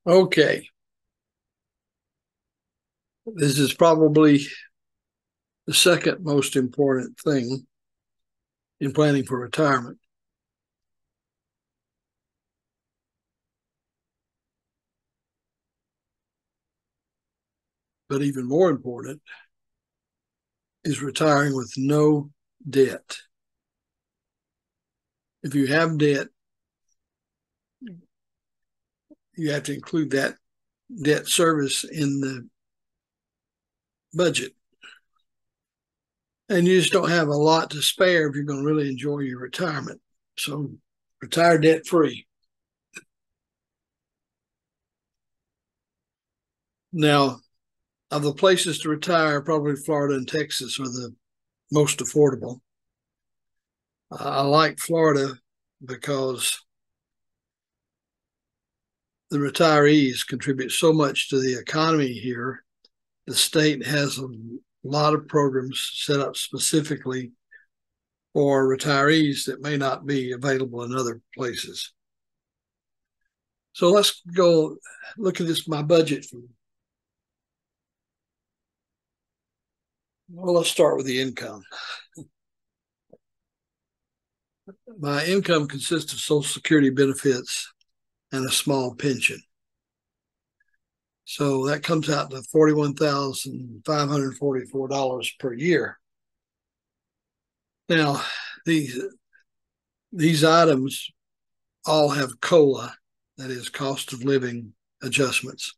Okay, this is probably the second most important thing in planning for retirement. But even more important is retiring with no debt. If you have debt, you have to include that debt service in the budget. And you just don't have a lot to spare if you're going to really enjoy your retirement. So retire debt free. Now, of the places to retire, probably Florida and Texas are the most affordable. I like Florida because the retirees contribute so much to the economy here. The state has a lot of programs set up specifically for retirees that may not be available in other places. So let's go look at my budget. Well, let's start with the income. My income consists of Social Security benefits and a small pension. So that comes out to $41,544 per year. Now, these items all have COLA, that is cost of living adjustments.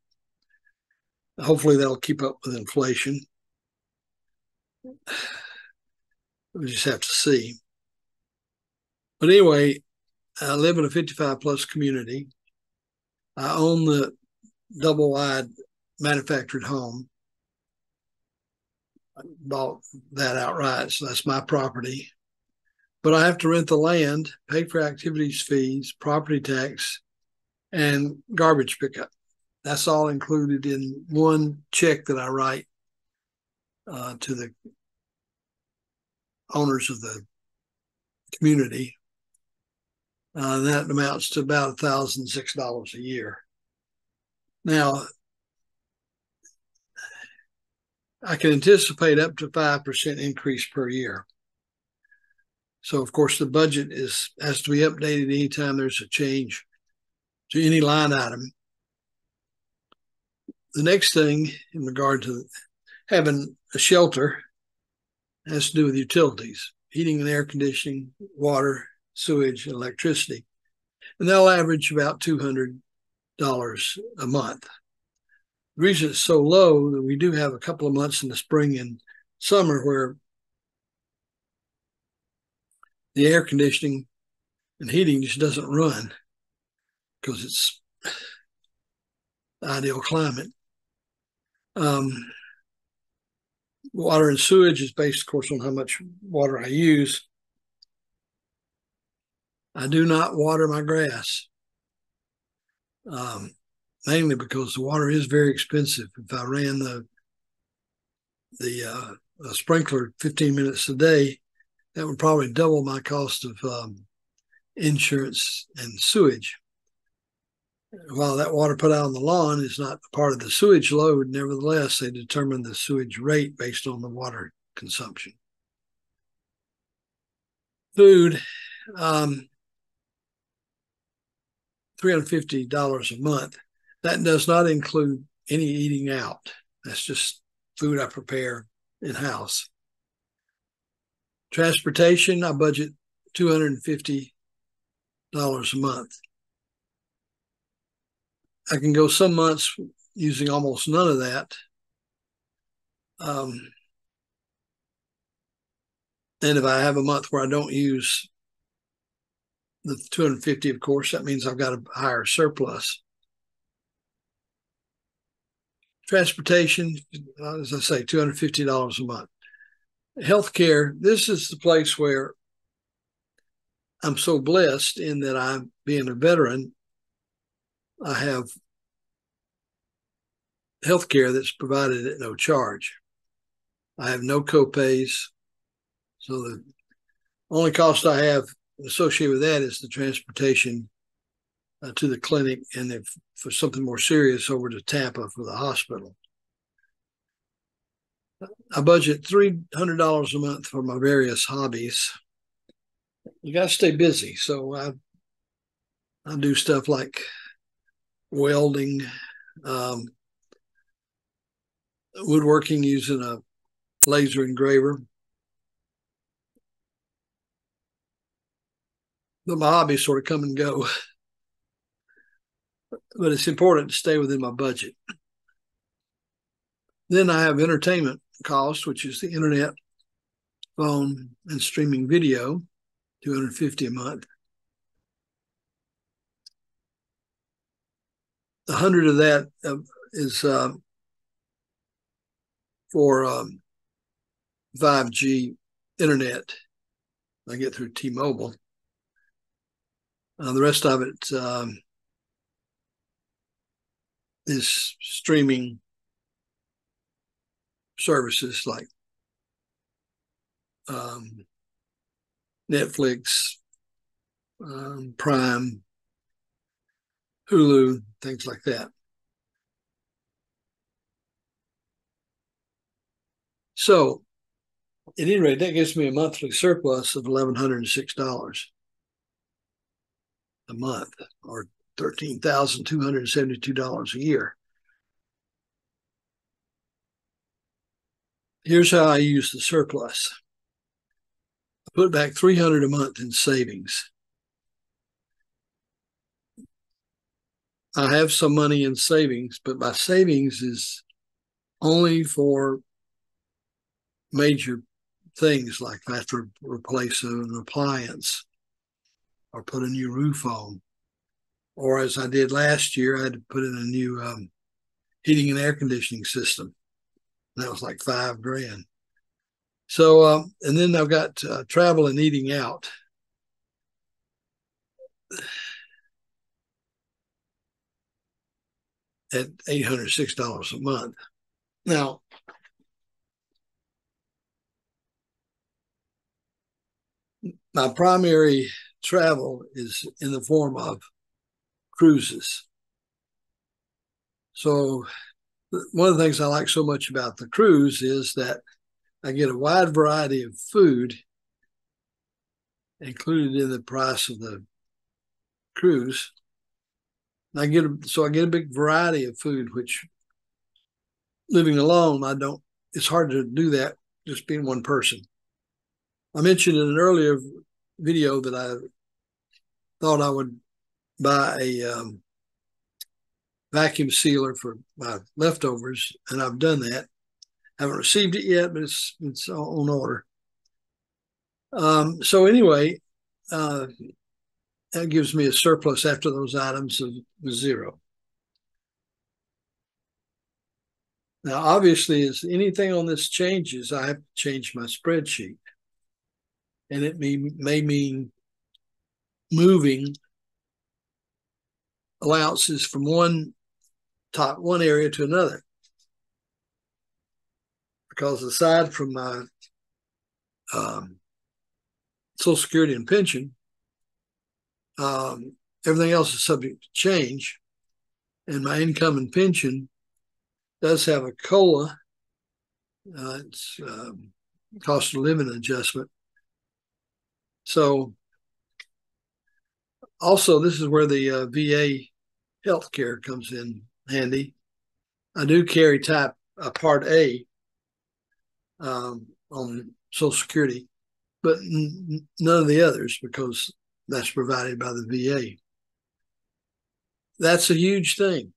Hopefully that'll keep up with inflation. We just have to see. But anyway, I live in a 55 plus community. I own the double wide manufactured home. I bought that outright, so that's my property. But I have to rent the land, pay for activities fees, property tax, and garbage pickup. That's all included in one check that I write to the owners of the community. That amounts to about $1,006 a year. Now, I can anticipate up to 5% increase per year. So, of course, the budget has to be updated anytime there's a change to any line item. The next thing in regard to having a shelter has to do with utilities, heating and air conditioning, water, sewage, and electricity. And they'll average about $200 a month. The reason it's so low that we do have a couple of months in the spring and summer where the air conditioning and heating just doesn't run because it's the ideal climate. Water and sewage is based, of course, on how much water I use. I do not water my grass, mainly because the water is very expensive. If I ran the sprinkler 15 minutes a day, that would probably double my cost of insurance and sewage. While that water put out on the lawn is not part of the sewage load, nevertheless, they determine the sewage rate based on the water consumption. Food, $350 a month. That does not include any eating out. That's just food I prepare in-house. Transportation, I budget $250 a month. I can go some months using almost none of that. And if I have a month where I don't use the 250, of course, that means I've got a higher surplus. Transportation, as I say, $250 a month. Healthcare, this is the place where I'm so blessed in that I'm being a veteran. I have healthcare that's provided at no charge. I have no copays. So the only cost I have associated with that is the transportation to the clinic, and if for something more serious, over to Tampa for the hospital. I budget $300 a month for my various hobbies. You got to stay busy, so I do stuff like welding, woodworking using a laser engraver. But my hobbies sort of come and go. But it's important to stay within my budget. Then I have entertainment cost, which is the internet, phone, and streaming video, $250 a month. 100 of that is for 5G internet. I get through T-Mobile. The rest of it is streaming services like Netflix, Prime, Hulu, things like that. So, at any rate, that gives me a monthly surplus of $1,106 a month, or $13,272 a year. Here's how I use the surplus. I put back $300 a month in savings. I have some money in savings, but my savings is only for major things, like if I have to replace an appliance or put a new roof on, or as I did last year, I had to put in a new heating and air conditioning system. That was like $5,000. So, and then I've got travel and eating out. At $806 a month. Now, my primary travel is in the form of cruises. So one of the things I like so much about the cruise is that I get a wide variety of food included in the price of the cruise. And I get a big variety of food, which living alone, it's hard to do that just being one person. I mentioned in an earlier video that I thought I would buy a vacuum sealer for my leftovers, and I've done that. I haven't received it yet, but it's on order. So anyway, that gives me a surplus after those items of zero. Now, obviously, as anything on this changes, I have to change my spreadsheet. And it may mean moving allowances from one area to another. Because aside from my Social Security and pension, everything else is subject to change. And my income and pension does have a COLA. It's cost of living adjustment. So also, this is where the VA healthcare comes in handy. I do carry Part A on Social Security, but none of the others, because that's provided by the VA. That's a huge thing.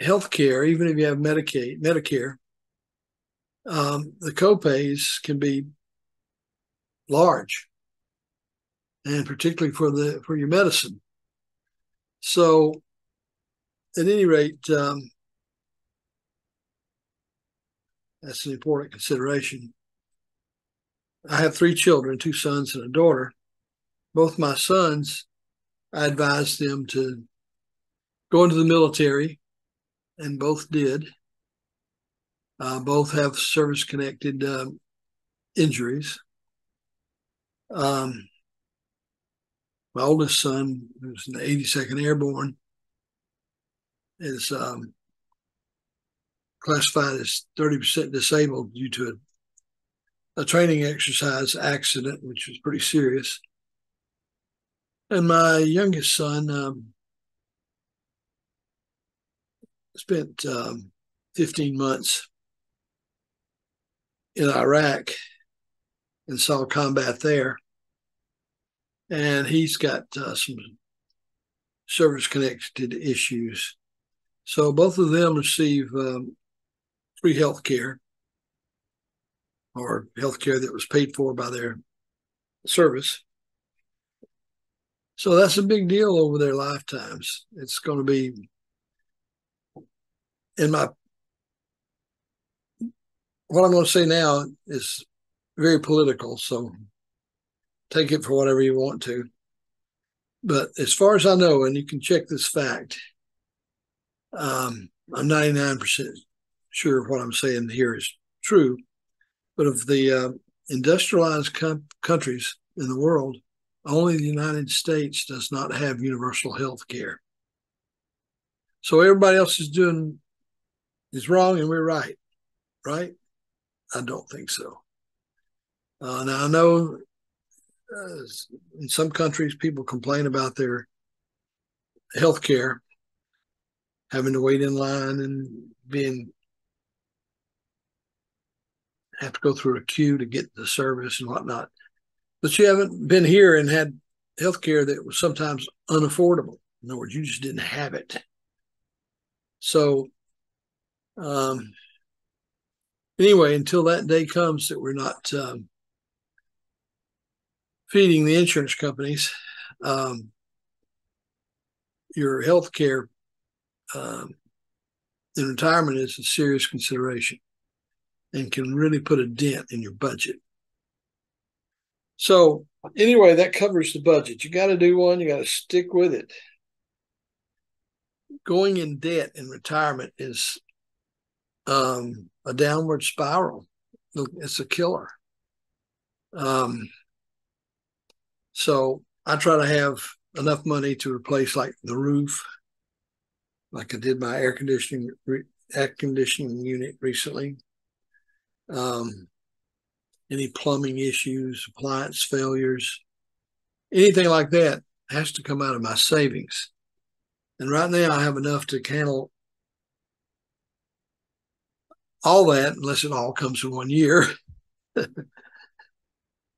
Healthcare, even if you have Medicare, the copays can be large, and particularly for your medicine. So, at any rate, that's an important consideration. I have 3 children, 2 sons and a daughter. Both my sons, I advised them to go into the military, and both did. Both have service-connected injuries. My oldest son, who's in the 82nd Airborne, is classified as 30% disabled due to a training exercise accident, which was pretty serious. And my youngest son spent 15 months in Iraq and saw combat there. And he's got some service-connected issues. So both of them receive free health care, or health care that was paid for by their service. So that's a big deal over their lifetimes. It's going to be, what I'm going to say now is very political, so take it for whatever you want to. But as far as I know, and you can check this fact, I'm 99% sure what I'm saying here is true. But of the industrialized countries in the world, only the United States does not have universal health care. So everybody else is wrong and we're right, right? I don't think so. Now I know in some countries people complain about their health care, having to wait in line and have to go through a queue to get the service and whatnot. But you haven't been here and had health care that was sometimes unaffordable. In other words, you just didn't have it. So anyway, until that day comes that we're not feeding the insurance companies, your health care in retirement is a serious consideration and can really put a dent in your budget. So anyway, that covers the budget. You got to do one. You got to stick with it. Going in debt in retirement is a downward spiral. It's a killer. So I try to have enough money to replace like the roof, like I did my air conditioning unit recently. Any plumbing issues, appliance failures, anything like that has to come out of my savings. And right now I have enough to handle all that, unless it all comes in 1 year.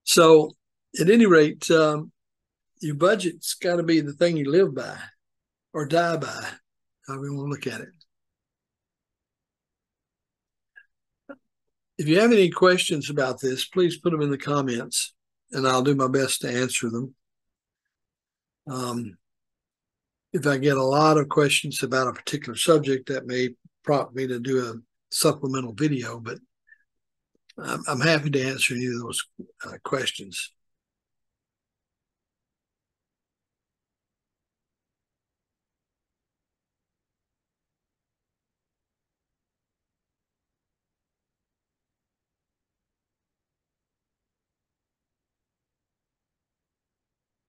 So at any rate, your budget's got to be the thing you live by or die by, however you want to look at it. If you have any questions about this, please put them in the comments and I'll do my best to answer them. If I get a lot of questions about a particular subject, that may prompt me to do a supplemental video, but I'm happy to answer any of those questions.